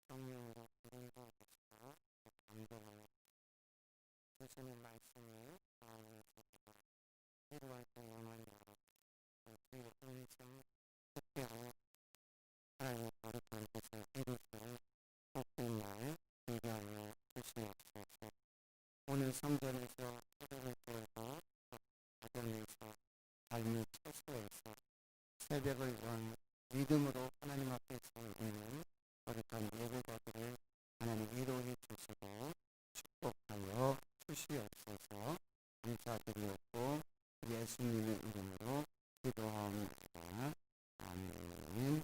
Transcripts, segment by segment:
성령으로 인도하셔서 감동을 주시는 말씀을 마음에 새기고 필요할 때 영원히 그의 음성 특별히 하나님의 거룩한 뜻을 이루실 복된 날 되게 하여 주시옵소서. 오늘 성전에서 새벽을 깨우고 가정에서 삶의 처소에서 새벽을 연 믿음으로 하나님 앞에 서 있는 거룩한 예배자들을 하나님 위로해 주시고 축복하여 주시옵소서. 감사드리옵고 예수님의 이름으로 기도하옵나이다. 아멘.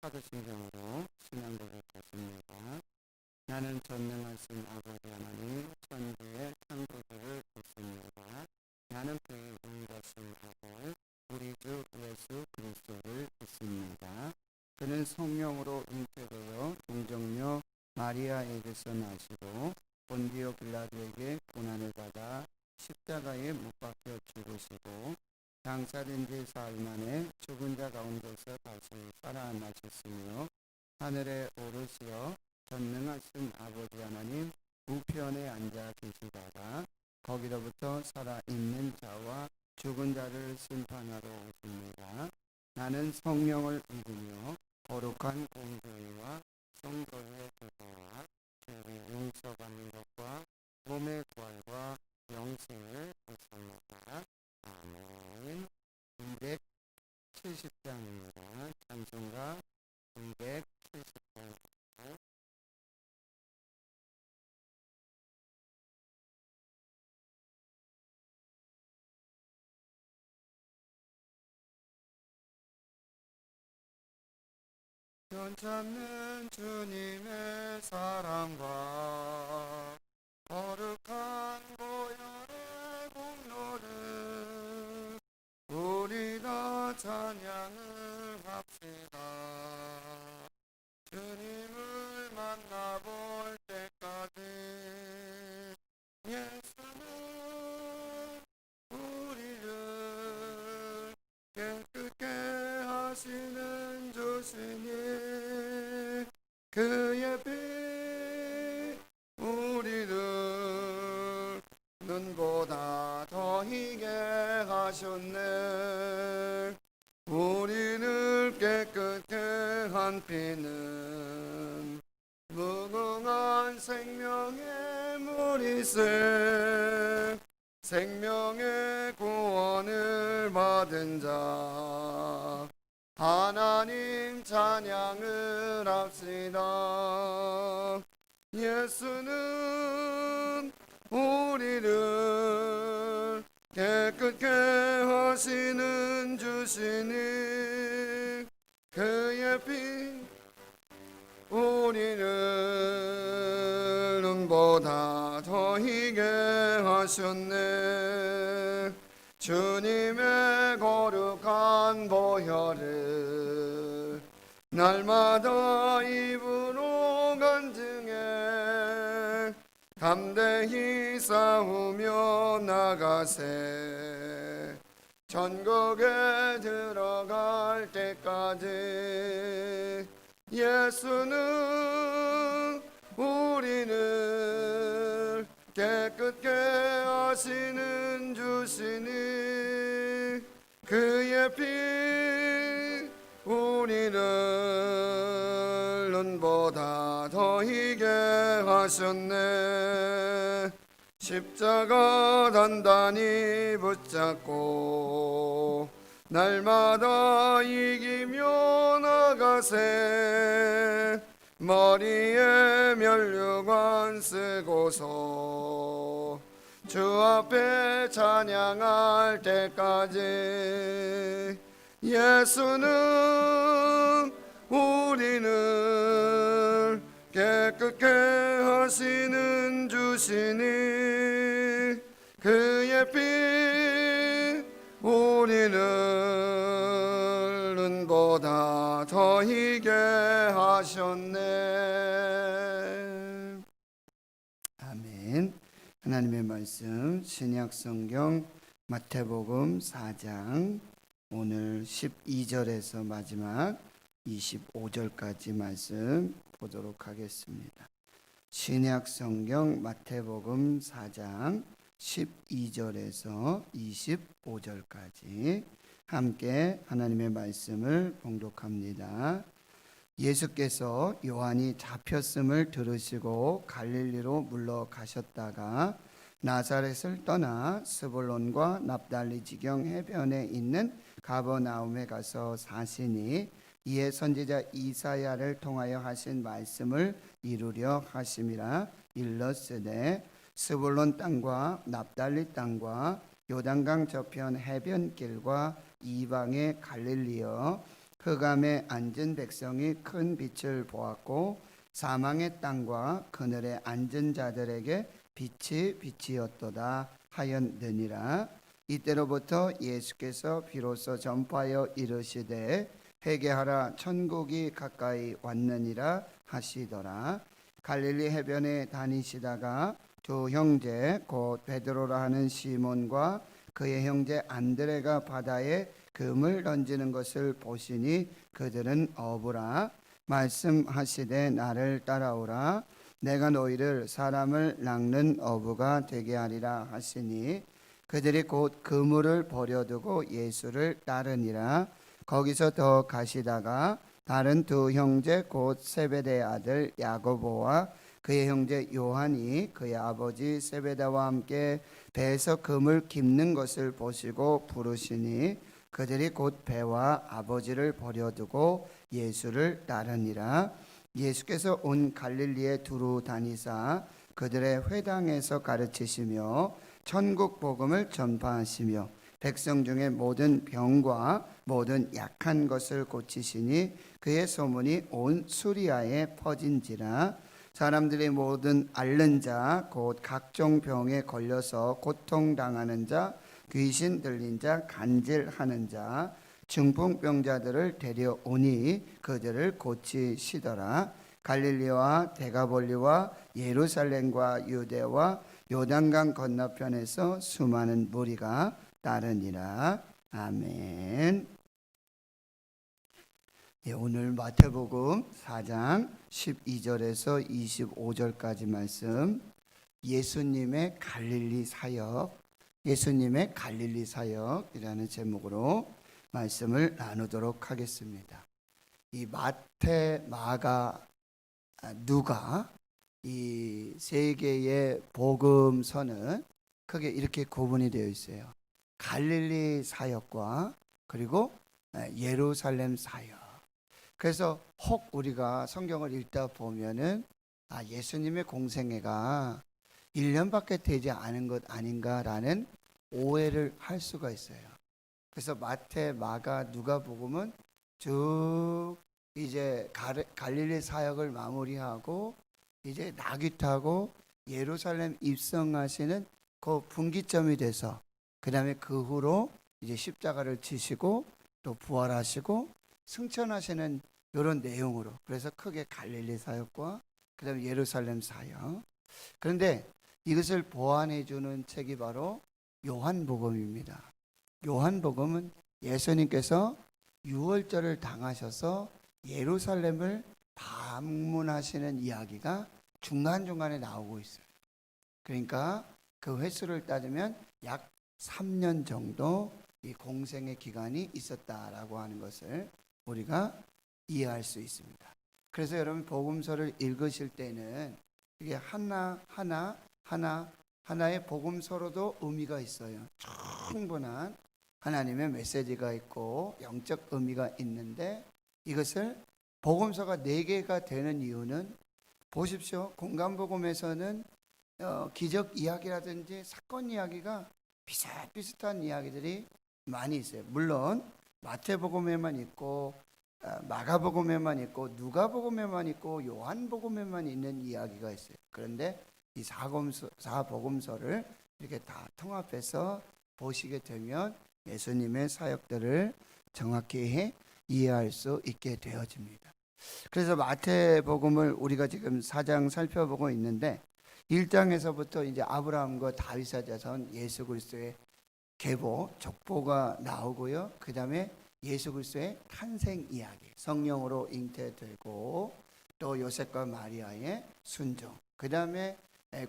사도신경으로 신앙고백 하십니다. 나는 전능하신 아버지 하나님 천지의 창조주를 믿습니다. 나는 그의 영가신 아들 우리 주 예수 그리스도를 믿습니다. 그는 성령으로 잉태되어 동정녀 마리아에게서 나시고 본디오 빌라도에게 고난을 받아 십자가에 못 박혀 죽으시고 장사된 지 사흘 만에 죽은 자 가운데서 다시 살아나셨으며 하늘에 오르시어 전능하신 아버지 하나님 우편에 앉아 계시다가 거기로부터 살아있는 자와 죽은 자를 심판하러 오십니다. 나는 성령을 믿으며 거룩한 공교회와 성도의 교제와 죄를 용서받는 것과 몸의 부활과 영생을 믿습니다. 아멘. 270장입니다. 찬송가 270장. 변찮는 주님의 사랑과 거룩한 보혈의 공로를 우리 다 찬양을 합시다. 주님을 만나볼 때까지 예수는 우리를 깨끗게 하시는 주시니 그의 피 우리를 눈보다 더 희게 하셨네. 우리를 깨끗게 한 피는 무궁한 생명의 물이세. 생명의 구원을 받은 자 하나님 찬양을 합시다. 예수는 우리를 깨끗게 하시는 주시니 그의 피 우리를 눈보다 더 희게 하셨네. 주님의 거룩한 보혈을 날마다 입으로 간증해 담대히 싸우며 나가세. 천국에 들어갈 때까지 예수는 우리를 깨끗게 하시는 주시니 그의 피 우리를 눈보다 더 희게 하셨네. 십자가 단단히 붙잡고 날마다 이기며 나가세. 머리에 면류관 쓰고서 주 앞에 찬양할 때까지 예수는 우리를 깨끗게 하시는 주시니 그의 피 우리를 눈보다 더 희게 하셨네. 아멘. 하나님의 말씀 신약성경 마태복음 4장 오늘 12절에서 마지막 25절까지 말씀 보도록 하겠습니다. 신약성경 마태복음 4장 12절에서 25절까지 함께 하나님의 말씀을 봉독합니다. 예수께서 요한이 잡혔음을 들으시고 갈릴리로 물러가셨다가 나사렛을 떠나 스불론과 납달리 지경 해변에 있는 가버나움에 가서 사시니 이에 선지자 이사야를 통하여 하신 말씀을 이루려 하심이라. 일러스되 스불론 땅과 납달리 땅과 요단강 저편 해변길과 이방의 갈릴리여, 흑암에 앉은 백성이 큰 빛을 보았고 사망의 땅과 그늘에 앉은 자들에게 빛이 빛이었도다 하였느니라. 이때로부터 예수께서 비로소 전파하여 이르시되 회개하라, 천국이 가까이 왔느니라 하시더라. 갈릴리 해변에 다니시다가 두 형제 곧 베드로라 하는 시몬과 그의 형제 안드레가 바다에 금을 던지는 것을 보시니 그들은 어부라. 말씀하시되 나를 따라오라, 내가 너희를 사람을 낚는 어부가 되게 하리라 하시니 그들이 곧 그물을 버려두고 예수를 따르니라. 거기서 더 가시다가 다른 두 형제 곧 세베대의 아들 야고보와 그의 형제 요한이 그의 아버지 세베다와 함께 배에서 금을 깁는 것을 보시고 부르시니 그들이 곧 배와 아버지를 버려두고 예수를 따르니라. 예수께서 온 갈릴리에 두루 다니사 그들의 회당에서 가르치시며 천국 복음을 전파하시며 백성 중에 모든 병과 모든 약한 것을 고치시니 그의 소문이 온 수리아에 퍼진지라. 사람들이 모든 앓는 자 곧 각종 병에 걸려서 고통당하는 자, 귀신 들린 자, 간질하는 자, 중풍병자들을 데려오니 그들을 고치시더라. 갈릴리와 데가볼리와 예루살렘과 유대와 요단강 건너편에서 수많은 무리가 따르니라. 아멘. 오늘 마태복음 4장 12절에서 25절까지 말씀, 예수님의 갈릴리 사역, 예수님의 갈릴리 사역이라는 제목으로 말씀을 나누도록 하겠습니다. 이 마태, 마가, 누가 이 세 개의 복음서는 크게 이렇게 구분이 되어 있어요. 갈릴리 사역과 그리고 예루살렘 사역. 그래서 혹 우리가 성경을 읽다 보면은 예수님의 공생애가 1년밖에 되지 않은 것 아닌가라는 오해를 할 수가 있어요. 그래서 마태, 마가, 누가복음은 쭉 이제 갈릴리 사역을 마무리하고 이제 나귀 타고 예루살렘 입성하시는 그 분기점이 돼서 그다음에 그 후로 이제 십자가를 지시고 또 부활하시고 승천하시는 이런 내용으로, 그래서 크게 갈릴리 사역과 그다음에 예루살렘 사역. 그런데 이것을 보완해 주는 책이 바로 요한복음입니다. 요한복음은 예수님께서 유월절을 당하셔서 예루살렘을 방문하시는 이야기가 중간중간에 나오고 있어요. 그러니까 그 횟수를 따지면 약 3년 정도 이 공생의 기간이 있었다라고 하는 것을 우리가 이해할 수 있습니다. 그래서 여러분 복음서를 읽으실 때는 이게 하나의 복음서로도 의미가 있어요. 충분한 하나님의 메시지가 있고 영적 의미가 있는데, 이것을 복음서가 4개가 되는 이유는 보십시오. 공간복음에서는 기적 이야기라든지 사건 이야기가 비슷비슷한 이야기들이 많이 있어요. 물론 마태복음에만 있고 마가복음에만 있고 누가복음에만 있고 요한복음에만 있는 이야기가 있어요. 그런데 이 사복음서를 이렇게 다 통합해서 보시게 되면 예수님의 사역들을 정확히 이해할 수 있게 되어집니다. 그래서 마태복음을 우리가 지금 4장 살펴보고 있는데, 1장에서부터 이제 아브라함과 다윗의 자손 예수 그리스도의 계보, 족보가 나오고요. 그 다음에 예수 그리스도의 탄생 이야기, 성령으로 잉태되고 또 요셉과 마리아의 순종, 그 다음에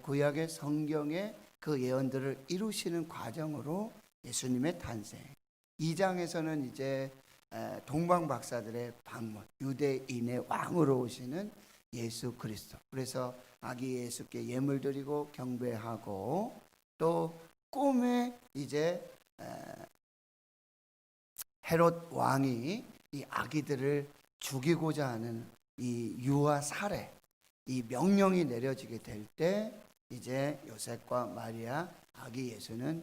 구약의 성경의 그 예언들을 이루시는 과정으로 예수님의 탄생. 2장에서는 이제 동방 박사들의 방문, 유대인의 왕으로 오시는 예수 그리스도. 그래서 아기 예수께 예물 드리고 경배하고 또 꿈에 이제 헤롯 왕이 이 아기들을 죽이고자 하는 이 유아 살해, 이 명령이 내려지게 될 때 이제 요셉과 마리아 아기 예수는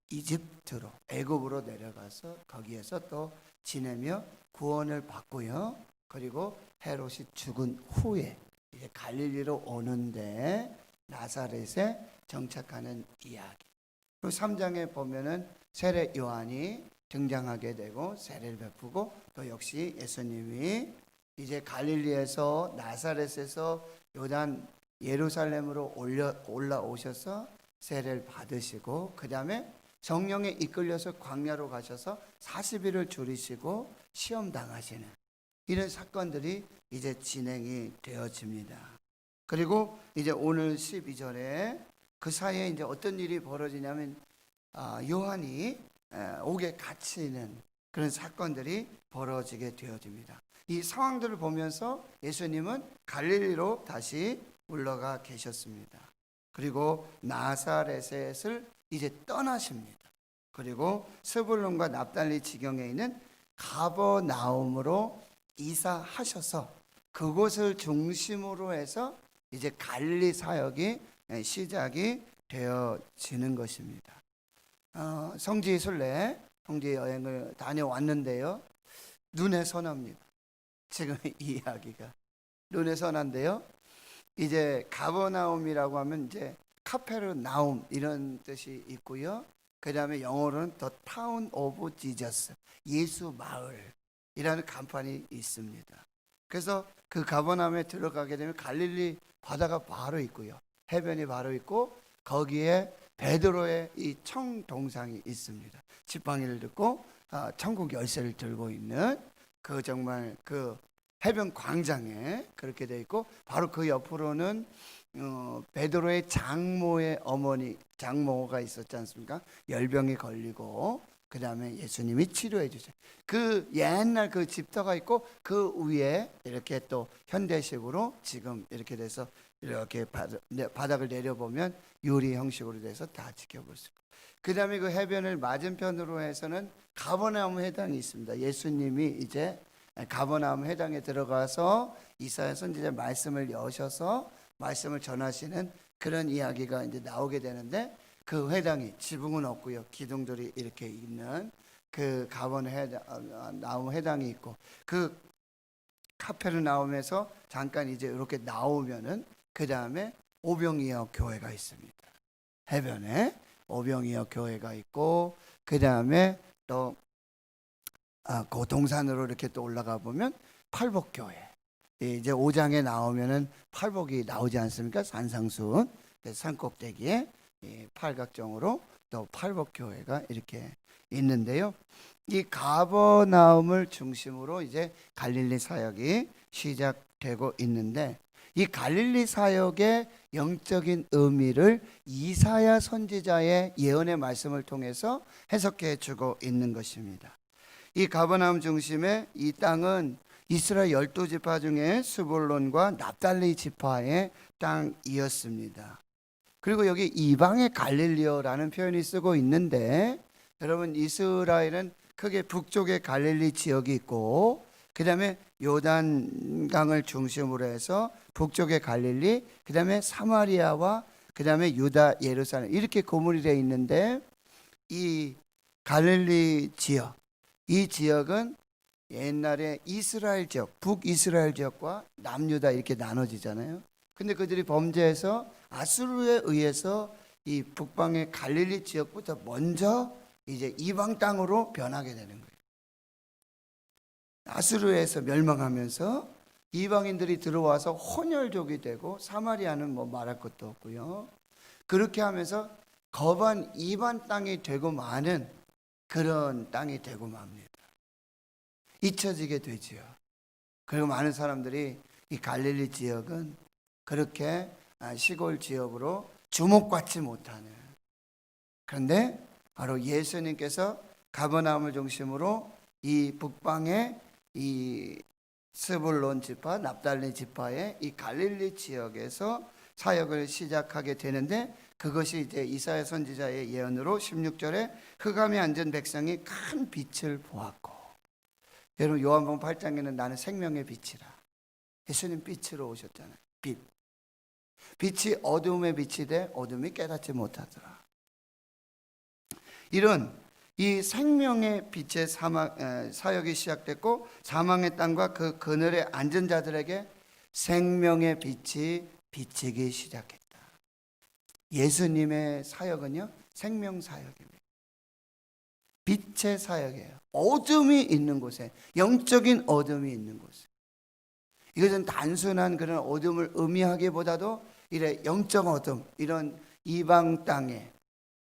이집트로, 애굽으로 내려가서 거기에서 또 지내며 구원을 받고요. 그리고 헤롯이 죽은 후에 이제 갈릴리로 오는데 나사렛에 정착하는 이야기. 그리고 3장에 보면은 세례 요한이 등장하게 되고 세례를 베푸고 또 역시 예수님이 이제 갈릴리에서 나사렛에서 요단 예루살렘으로 올라오셔서 세례를 받으시고 그 다음에 성령에 이끌려서 광야로 가셔서 40일을 줄이시고 시험 당하시는 이런 사건들이 이제 진행이 되어집니다. 그리고 이제 오늘 12절에 그 사이에 이제 어떤 일이 벌어지냐면 요한이 옥에 갇히는 그런 사건들이 벌어지게 되어집니다. 이 상황들을 보면서 예수님은 갈릴리로 다시 올라가 계셨습니다. 그리고 나사렛을 이제 떠나십니다. 그리고 스불론과 납달리 지경에 있는 가버나움으로 이사하셔서 그곳을 중심으로 해서 이제 갈릴리 사역이 시작이 되어지는 것입니다. 성지 순례, 성지 여행을 다녀왔는데요. 눈에 선합니다. 지금 이 이야기가 눈에 선한데요. 이제 가버나움이라고 하면 이제 카페르나움 이런 뜻이 있고요. 그 다음에 영어로는 The Town of Jesus, 예수 마을이라는 간판이 있습니다. 그래서 그 가버나움에 들어가게 되면 갈릴리 바다가 바로 있고요. 해변이 바로 있고 거기에 베드로의 이 청동상이 있습니다. 지팡이를 들고 천국 열쇠를 들고 있는 그 정말 그 해변 광장에 그렇게 돼 있고 바로 그 옆으로는 베드로의 장모의 어머니 장모가 있었지 않습니까? 열병이 걸리고 그 다음에 예수님이 치료해 주세요. 그 옛날 그 집터가 있고 그 위에 이렇게 또 현대식으로 지금 이렇게 돼서 이렇게 바닥을 내려보면 유리 형식으로 돼서 다 지켜볼 수 있고 그 다음에 그 해변을 맞은편으로 해서는 가버나움 회당이 있습니다. 예수님이 이제 가버나움 회당에 들어가서 이사야 선지자 말씀을 여셔서 말씀을 전하시는 그런 이야기가 이제 나오게 되는데 그 회당이 지붕은 없고요. 기둥들이 이렇게 있는 그 가버나움 회당이 있고 그 카페르나움에서 잠깐 이제 이렇게 나오면은 그 다음에 오병이어 교회가 있습니다. 해변에 오병이어 교회가 있고 그 다음에 또 그 동산으로 이렇게 또 올라가 보면 팔복교회. 이제 5장에 나오면은 팔복이 나오지 않습니까? 산상수훈 산꼭대기에 팔각정으로 또 팔복교회가 이렇게 있는데요. 이 가버나움을 중심으로 이제 갈릴리 사역이 시작되고 있는데 이 갈릴리 사역의 영적인 의미를 이사야 선지자의 예언의 말씀을 통해서 해석해 주고 있는 것입니다. 이 가버나움 중심의 이 땅은 이스라엘 12지파 중에 스불론과 납달리 지파의 땅이었습니다. 그리고 여기 이방의 갈릴리어라는 표현이 쓰고 있는데 여러분 이스라엘은 크게 북쪽에 갈릴리 지역이 있고 그 다음에 요단강을 중심으로 해서 북쪽에 갈릴리 그 다음에 사마리아와 그 다음에 유다 예루살렘 이렇게 고물이 되어 있는데 이 갈릴리 지역 이 지역은 옛날에 이스라엘 지역 북이스라엘 지역과 남유다 이렇게 나눠지잖아요. 근데 그들이 범죄해서 아수르에 의해서 이 북방의 갈릴리 지역부터 먼저 이제 이방 땅으로 변하게 되는 거예요. 아수르에서 멸망하면서 이방인들이 들어와서 혼혈족이 되고 사마리아는 뭐 말할 것도 없고요. 그렇게 하면서 거반 이반 땅이 되고 마는 그런 땅이 되고 맙니다. 잊혀지게 되지요. 그리고 많은 사람들이 이 갈릴리 지역은 그렇게 시골 지역으로 주목받지 못하는, 그런데 바로 예수님께서 가버나움을 중심으로 이 북방의 이 스불론 지파, 납달리 지파의 이 갈릴리 지역에서 사역을 시작하게 되는데, 그것이 이제 이사야 선지자의 예언으로 16절에 흑암에 앉은 백성이 큰 빛을 보았고, 여러분 요한복음 8장에는 나는 생명의 빛이라, 예수님 빛으로 오셨잖아요. 빛. 빛이 어둠에 빛이 돼 어둠이 깨닫지 못하더라. 이런 이 생명의 빛의 사역이 시작됐고, 사망의 땅과 그 그늘에 앉은 자들에게 생명의 빛이 비치기 시작했다. 예수님의 사역은요, 생명 사역입니다. 빛의 사역이에요. 어둠이 있는 곳에, 영적인 어둠이 있는 곳에. 이것은 단순한 그런 어둠을 의미하기보다도 이래 영적 어둠, 이런 이방 땅에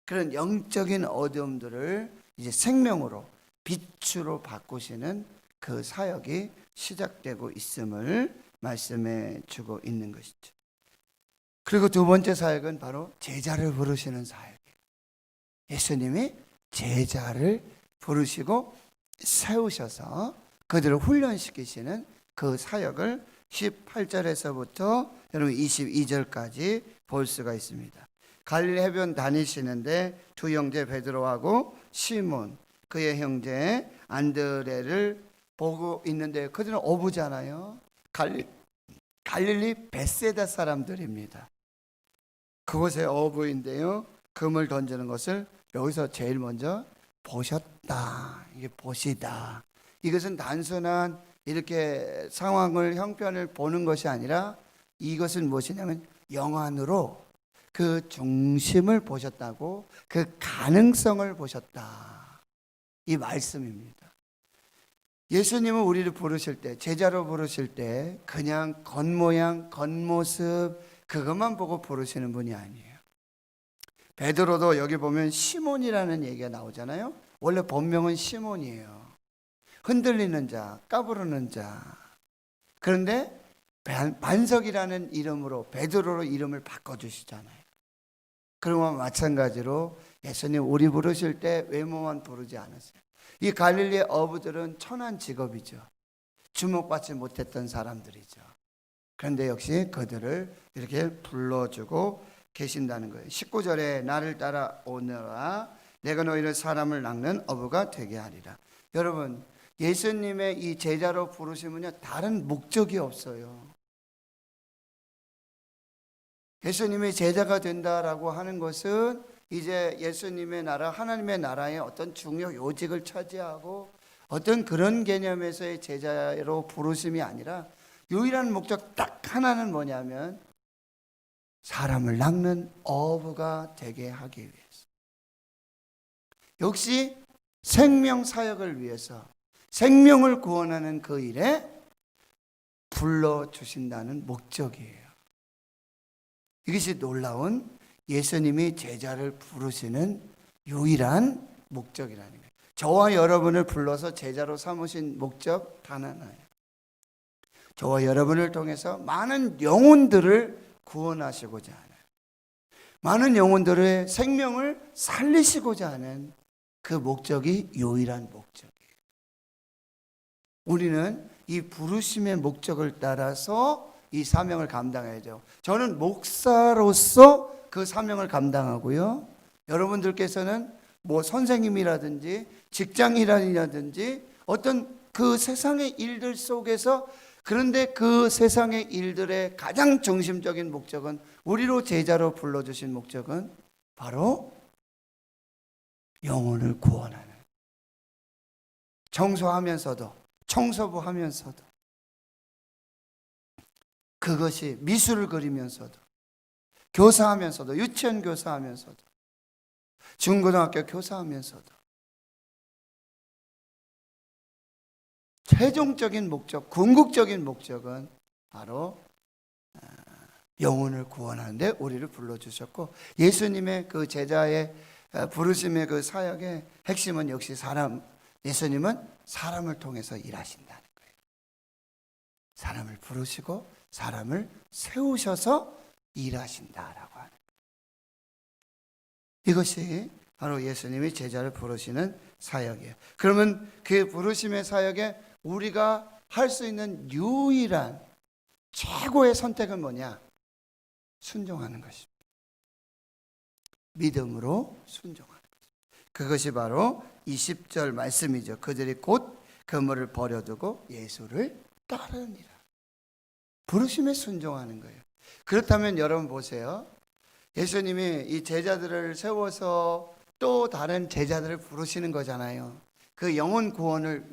그런 영적인 어둠들을 이제 생명으로, 빛으로 바꾸시는 그 사역이 시작되고 있음을 말씀해 주고 있는 것이죠. 그리고 두 번째 사역은 바로 제자를 부르시는 사역이에요. 예수님이 제자를 부르시고 세우셔서 그들을 훈련시키시는 그 사역을 18절에서부터 여러분 22절까지 볼 수가 있습니다. 갈릴리 해변 다니시는데 두 형제 베드로하고 시몬 그의 형제 안드레를 보고 있는데, 그들은 어부잖아요. 갈릴리 벳세다 사람들입니다. 그곳의 어부인데요, 금을 던지는 것을 여기서 제일 먼저 보셨다. 이게 보시다. 이것은 단순한 이렇게 상황을, 형편을 보는 것이 아니라 이것은 무엇이냐면 영안으로 그 중심을 보셨다고, 그 가능성을 보셨다, 이 말씀입니다. 예수님은 우리를 부르실 때, 제자로 부르실 때 그냥 겉모양, 겉모습 그것만 보고 부르시는 분이 아니에요. 베드로도 여기 보면 시몬이라는 얘기가 나오잖아요. 원래 본명은 시몬이에요. 흔들리는 자, 까부르는 자. 그런데 반석이라는 이름으로 베드로로 이름을 바꿔주시잖아요. 그러면 마찬가지로 예수님 우리 부르실 때 외모만 부르지 않았어요. 이 갈릴리의 어부들은 천한 직업이죠. 주목받지 못했던 사람들이죠. 그런데 역시 그들을 이렇게 불러주고 계신다는 거예요. 19절에 나를 따라오너라, 내가 너희를 사람을 낚는 어부가 되게 하리라. 여러분, 예수님의 이 제자로 부르시면요, 다른 목적이 없어요. 예수님의 제자가 된다라고 하는 것은 이제 예수님의 나라, 하나님의 나라의 어떤 중요 요직을 차지하고 어떤 그런 개념에서의 제자로 부르심이 아니라 유일한 목적 딱 하나는 뭐냐면 사람을 낚는 어부가 되게 하기 위해서, 역시 생명 사역을 위해서 생명을 구원하는 그 일에 불러주신다는 목적이에요. 이것이 놀라운 예수님이 제자를 부르시는 유일한 목적이라는 거예요. 저와 여러분을 불러서 제자로 삼으신 목적 단 하나예요. 저와 여러분을 통해서 많은 영혼들을 구원하시고자 하는, 많은 영혼들의 생명을 살리시고자 하는 그 목적이 유일한 목적이에요. 우리는 이 부르심의 목적을 따라서 이 사명을 감당해야죠. 저는 목사로서 그 사명을 감당하고요, 여러분들께서는 뭐 선생님이라든지 직장이라든지 어떤 그 세상의 일들 속에서, 그런데 그 세상의 일들의 가장 중심적인 목적은, 우리로 제자로 불러주신 목적은 바로 영혼을 구원하는, 청소하면서도, 청소부 하면서도, 그것이 미술을 그리면서도, 교사하면서도, 유치원 교사하면서도, 중고등학교 교사하면서도 최종적인 목적, 궁극적인 목적은 바로 영혼을 구원하는데 우리를 불러주셨고, 예수님의 그 제자의 부르심의 그 사역의 핵심은 역시 예수님은 사람을 통해서 일하신다는 거예요. 사람을 부르시고 사람을 세우셔서 일하신다라고 하는 거예요. 이것이 바로 예수님이 제자를 부르시는 사역이에요. 그러면 그 부르심의 사역에 우리가 할 수 있는 유일한 최고의 선택은 뭐냐? 순종하는 것입니다. 믿음으로 순종하는 것입니다. 그것이 바로 20절 말씀이죠. 그들이 곧 그물을 버려두고 예수를 따르니라. 부르심에 순종하는 거예요. 그렇다면 여러분 보세요. 예수님이 이 제자들을 세워서 또 다른 제자들을 부르시는 거잖아요. 그 영혼 구원을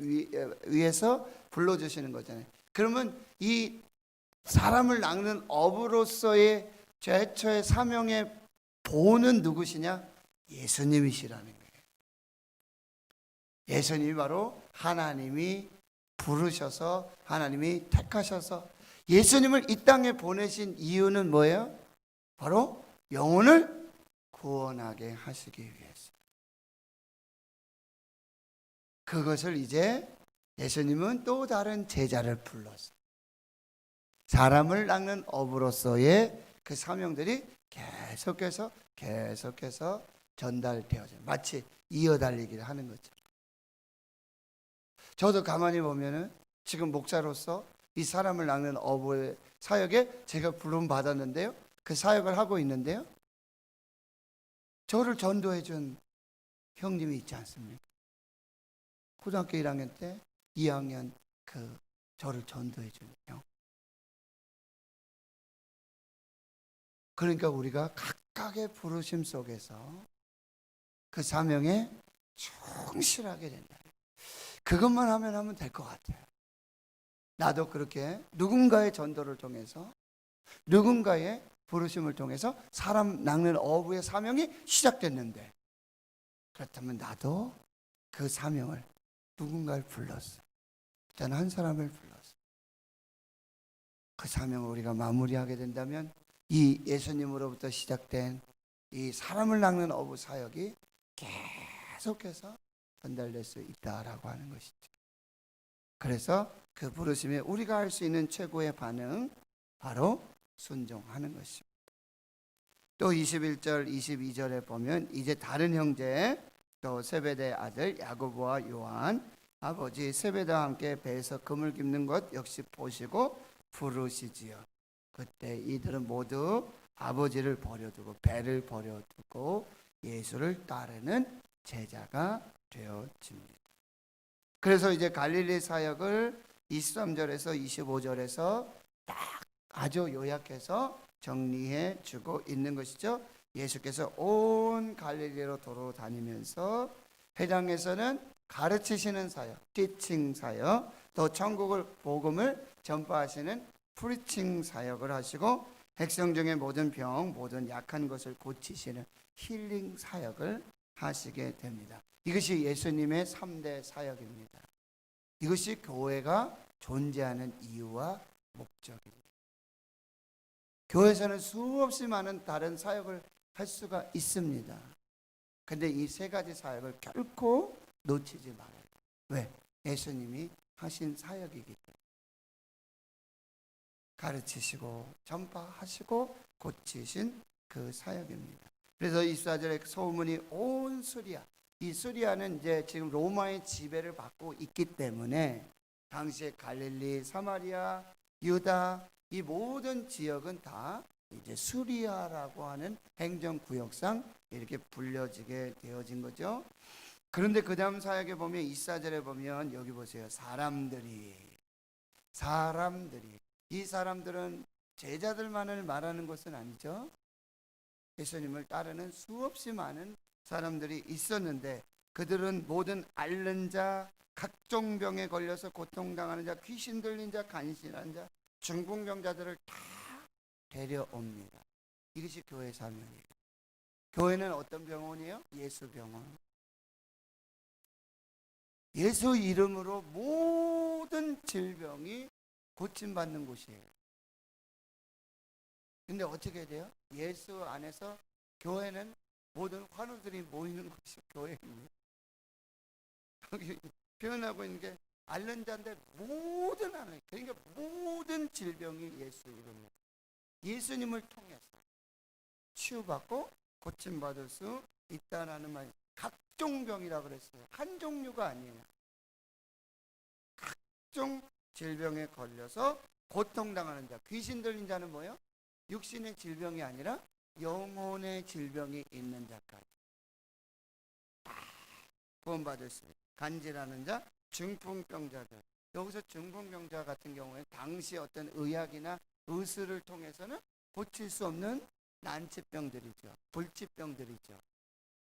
위해서 불러주시는 거잖아요. 그러면 이 사람을 낚는 어부로서의 최초의 사명의 본은 누구시냐? 예수님이시라는 거예요. 예수님이 바로 하나님이 부르셔서, 하나님이 택하셔서 예수님을 이 땅에 보내신 이유는 뭐예요? 바로 영혼을 구원하게 하시기 위해서. 그것을 이제 예수님은 또 다른 제자를 불러서 사람을 낚는 어부로서의 그 사명들이 계속해서 전달되어져요. 마치 이어달리기를 하는 거죠. 저도 가만히 보면은 지금 목사로서 이 사람을 낚는 어부의 사역에 제가 부름 받았는데요. 그 사역을 하고 있는데요. 저를 전도해 준 형님이 있지 않습니까? 고등학교 1학년 때 2학년 저를 전도해 준 형. 그러니까 우리가 각각의 부르심 속에서 그 사명에 충실하게 된다. 그것만 하면 될 것 같아요. 나도 그렇게 누군가의 전도를 통해서, 누군가의 부르심을 통해서 사람 낚는 어부의 사명이 시작됐는데, 그렇다면 나도 그 사명을 누군가를 불렀어. 일단 한 사람을 불렀어. 그 사명을 우리가 마무리하게 된다면 이 예수님으로부터 시작된 이 사람을 낚는 어부 사역이 계속해서 전달될 수 있다라고 하는 것이죠. 그래서 그 부르심에 우리가 할 수 있는 최고의 반응, 바로 순종하는 것입니다. 또 21절, 22절에 보면 이제 다른 형제, 또 세베대 아들 야고보와 요한, 아버지 세베대와 함께 배에서 그물 깁는 것 역시 보시고 부르시지요. 그때 이들은 모두 아버지를 버려두고 배를 버려두고 예수를 따르는 제자가 되어집니다. 그래서 이제 갈릴리 사역을 23절에서 25절에서 딱 아주 요약해서 정리해 주고 있는 것이죠. 예수께서 온 갈릴리로 도로 다니면서 회당에서는 가르치시는 사역, 티칭 사역, 또 천국을 복음을 전파하시는 프리칭 사역을 하시고 백성 중에 모든 병, 모든 약한 것을 고치시는 힐링 사역을 하시게 됩니다. 이것이 예수님의 3대 사역입니다. 이것이 교회가 존재하는 이유와 목적입니다. 교회에서는 수없이 많은 다른 사역을 할 수가 있습니다. 그런데 이 세 가지 사역을 결코 놓치지 말아요. 왜? 예수님이 하신 사역이기 때문에. 가르치시고 전파하시고 고치신 그 사역입니다. 그래서 24절에 소문이 온 수리아, 이 수리아는 이제 지금 로마의 지배를 받고 있기 때문에 당시에 갈릴리, 사마리아, 유다 이 모든 지역은 다 이제 수리아라고 하는 행정구역상 이렇게 불려지게 되어진 거죠. 그런데 그 다음 사역에 보면 24절에 보면 여기 보세요. 사람들이 이 사람들은 제자들만을 말하는 것은 아니죠. 예수님을 따르는 수없이 많은 사람들이 있었는데 그들은 모든 앓는 자, 각종 병에 걸려서 고통당하는 자, 귀신 들린 자, 간신한 자, 중풍병자들을 다 데려옵니다. 이것이 교회 사명이에요. 교회는 어떤 병원이에요? 예수 병원. 예수 이름으로 모든 질병이 고침받는 곳이에요. 근데 어떻게 해야 돼요? 예수 안에서 교회는 모든 환우들이 모이는 곳이 교회입니다. 여기 표현하고 있는 게 앓는 자인데 모든 하나님, 그러니까 모든 질병이 예수 이름으로 예수님을 통해서 치유받고 고침받을 수 있다라는 말. 각종 병이라 그랬어요. 한 종류가 아니에요. 각종 질병에 걸려서 고통당하는 자, 귀신 들린 자는 뭐예요? 육신의 질병이 아니라 영혼의 질병이 있는 자까지 구원받을 수 있어요. 간질하는 자, 중풍병자들. 여기서 중풍병자 같은 경우에 당시 어떤 의학이나 의술을 통해서는 고칠 수 없는 난치병들이죠. 불치병들이죠.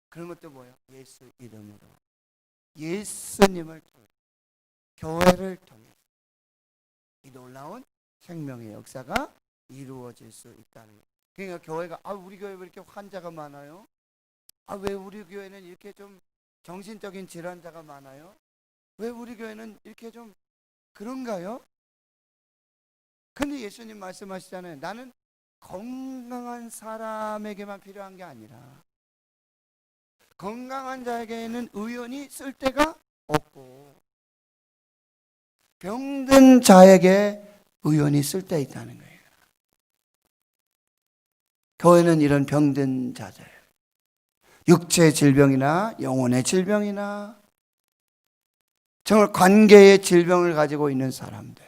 그런 것도 뭐예요? 예수 이름으로, 예수님을 통해, 교회를 통해 이 놀라운 생명의 역사가 이루어질 수 있다는 거예요. 그러니까 교회가 우리 교회 왜 이렇게 환자가 많아요? 왜 우리 교회는 이렇게 좀 정신적인 질환자가 많아요? 왜 우리 교회는 이렇게 좀 그런가요? 근데 예수님 말씀하시잖아요. 나는 건강한 사람에게만 필요한 게 아니라 건강한 자에게는 의원이 쓸 데가 없고 병든 자에게 의원이 쓸 데 있다는 거예요. 교회는 이런 병든 자들, 육체의 질병이나 영혼의 질병이나 정말 관계의 질병을 가지고 있는 사람들,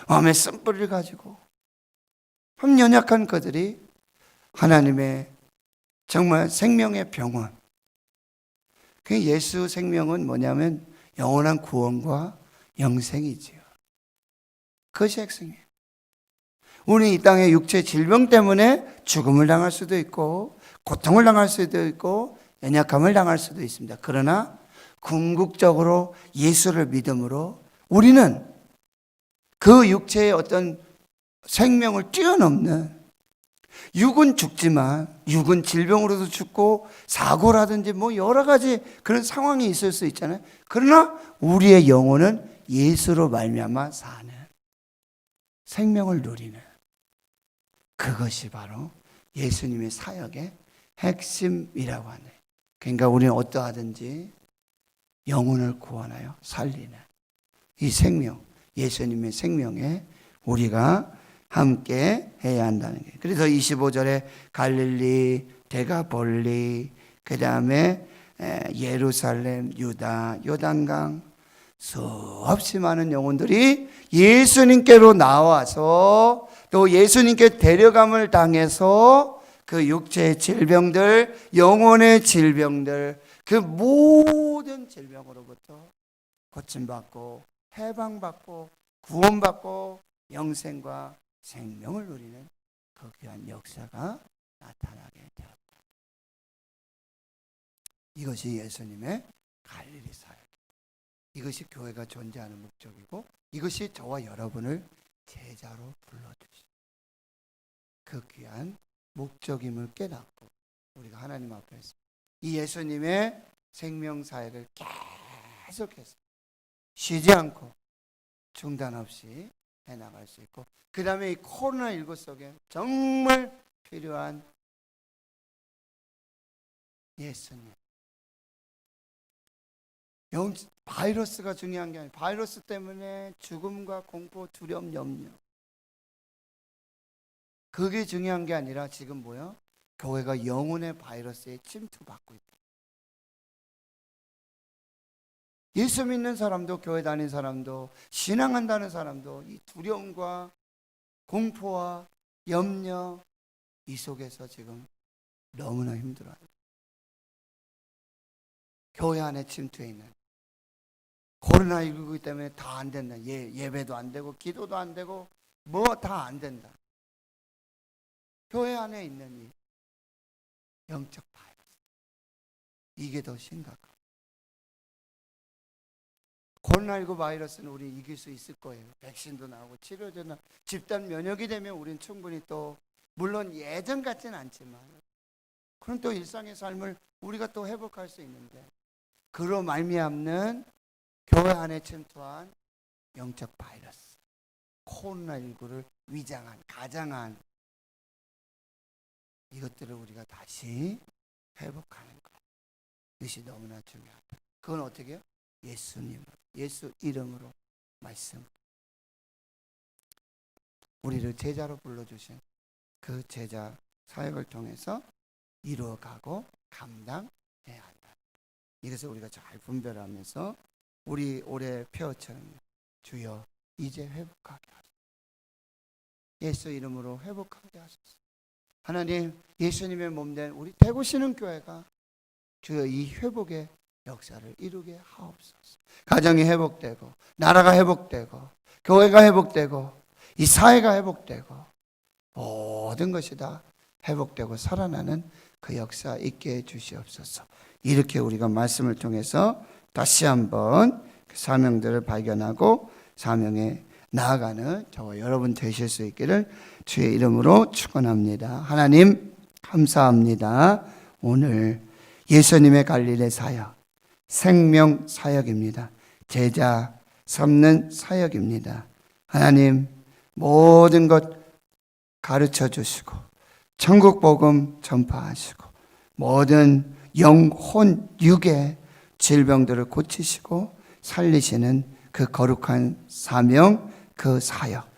마음의 쓴뿌리를 가지고 참 연약한 그들이 하나님의 정말 생명의 병원, 그 예수 생명은 뭐냐면 영원한 구원과 영생이지요. 그것이 핵심이에요. 우리 이 땅의 육체 질병 때문에 죽음을 당할 수도 있고 고통을 당할 수도 있고 연약함을 당할 수도 있습니다. 그러나 궁극적으로 예수를 믿음으로 우리는 그 육체의 어떤 생명을 뛰어넘는, 육은 죽지만 육은 질병으로도 죽고 사고라든지 뭐 여러 가지 그런 상황이 있을 수 있잖아요. 그러나 우리의 영혼은 예수로 말미암아 사는, 생명을 누리는, 그것이 바로 예수님의 사역의 핵심이라고 하네. 그러니까 우리는 어떠하든지 영혼을 구원하여 살리는 이 생명, 예수님의 생명에 우리가 함께 해야 한다는 거예요. 그래서 25절에 갈릴리, 데가볼리, 그 다음에 예루살렘, 유다, 요단강, 수없이 많은 영혼들이 예수님께로 나와서 또 예수님께 데려감을 당해서 그 육체의 질병들, 영혼의 질병들, 그 모든 질병으로부터 고침받고 해방받고 구원받고 영생과 생명을 누리는 그 귀한 역사가 나타나게 되었다. 이것이 예수님의 갈릴리 사역, 이것이 교회가 존재하는 목적이고 이것이 저와 여러분을 제자로 불러주신 그 귀한 목적임을 깨닫고 우리가 하나님 앞에서 이 예수님의 생명 사역을 계속해서 쉬지 않고 중단 없이 해나갈 수 있고, 그 다음에 이 코로나19 속에 정말 필요한 예수님, 바이러스가 중요한 게 아니라 바이러스 때문에 죽음과 공포, 두려움, 염려, 그게 중요한 게 아니라 지금 뭐야? 교회가 영혼의 바이러스에 침투받고 있다. 예수 믿는 사람도 교회 다니는 사람도 신앙한다는 사람도 이 두려움과 공포와 염려 이 속에서 지금 너무나 힘들어요. 교회 안에 침투해 있는 코로나19 때문에 다 안 된다. 예배도 안 되고 기도도 안 되고 뭐 다 안 된다. 교회 안에 있는 이 영적 바이러스, 이게 더 심각합니다. 코로나19 바이러스는 우리 이길 수 있을 거예요. 백신도 나오고 치료제도 나오고 집단 면역이 되면 우리는 충분히 또 물론 예전 같지는 않지만 그럼 또 일상의 삶을 우리가 또 회복할 수 있는데, 그로 말미암는 교회 안에 침투한 영적 바이러스, 코로나19를 위장한, 가장한 이것들을 우리가 다시 회복하는 것. 이것이 너무나 중요하다. 그건 어떻게 해요? 예수님으로, 예수 이름으로 말씀. 우리를 제자로 불러주신 그 제자 사역을 통해서 이루어가고 감당해야 한다. 이것을 우리가 잘 분별하면서 우리 올해 표어처럼 주여 이제 회복하게 하소서. 예수 이름으로 회복하게 하소서. 하나님, 예수님의 몸된 우리 대구시는 교회가 주여 이 회복의 역사를 이루게 하옵소서. 가정이 회복되고 나라가 회복되고 교회가 회복되고 이 사회가 회복되고 모든 것이 다 회복되고 살아나는 그 역사 있게 해 주시옵소서. 이렇게 우리가 말씀을 통해서 다시 한번 그 사명들을 발견하고 사명에 나아가는 저와 여러분 되실 수 있기를 주의 이름으로 축원합니다. 하나님 감사합니다. 오늘 예수님의 갈릴리 사역, 생명 사역입니다. 제자 삼는 사역입니다. 하나님 모든 것 가르쳐 주시고 천국 복음 전파하시고 모든 영혼 육의 질병들을 고치시고 살리시는 그 거룩한 사명, 그 사역,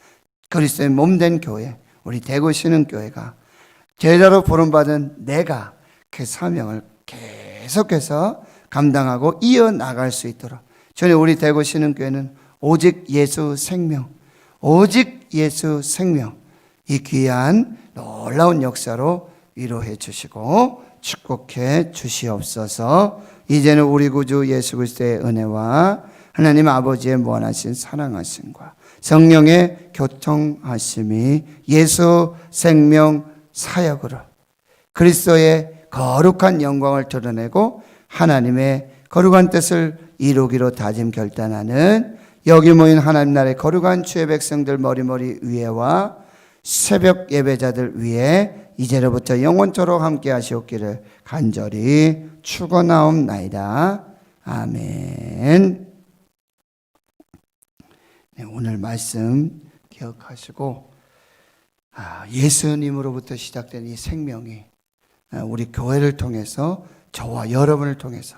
그리스도의 몸된 교회, 우리 대구시는 교회가 제자로 부름받은 내가 그 사명을 계속해서 감당하고 이어나갈 수 있도록 주님, 우리 대구시는 교회는 오직 예수 생명, 오직 예수 생명, 이 귀한 놀라운 역사로 위로해 주시고 축복해 주시옵소서. 이제는 우리 구주 예수 그리스도의 은혜와 하나님 아버지의 무한하신 사랑하심과 성령의 교통하심이 예수 생명 사역으로 그리스도의 거룩한 영광을 드러내고 하나님의 거룩한 뜻을 이루기로 다짐 결단하는 여기 모인 하나님 나라의 거룩한 주의 백성들 머리머리 위에와 새벽 예배자들 위에 이제로부터 영원토록 함께 하시옵기를 간절히 축원하옵나이다. 아멘. 네, 오늘 말씀 기억하시고 예수님으로부터 시작된 이 생명이 우리 교회를 통해서 저와 여러분을 통해서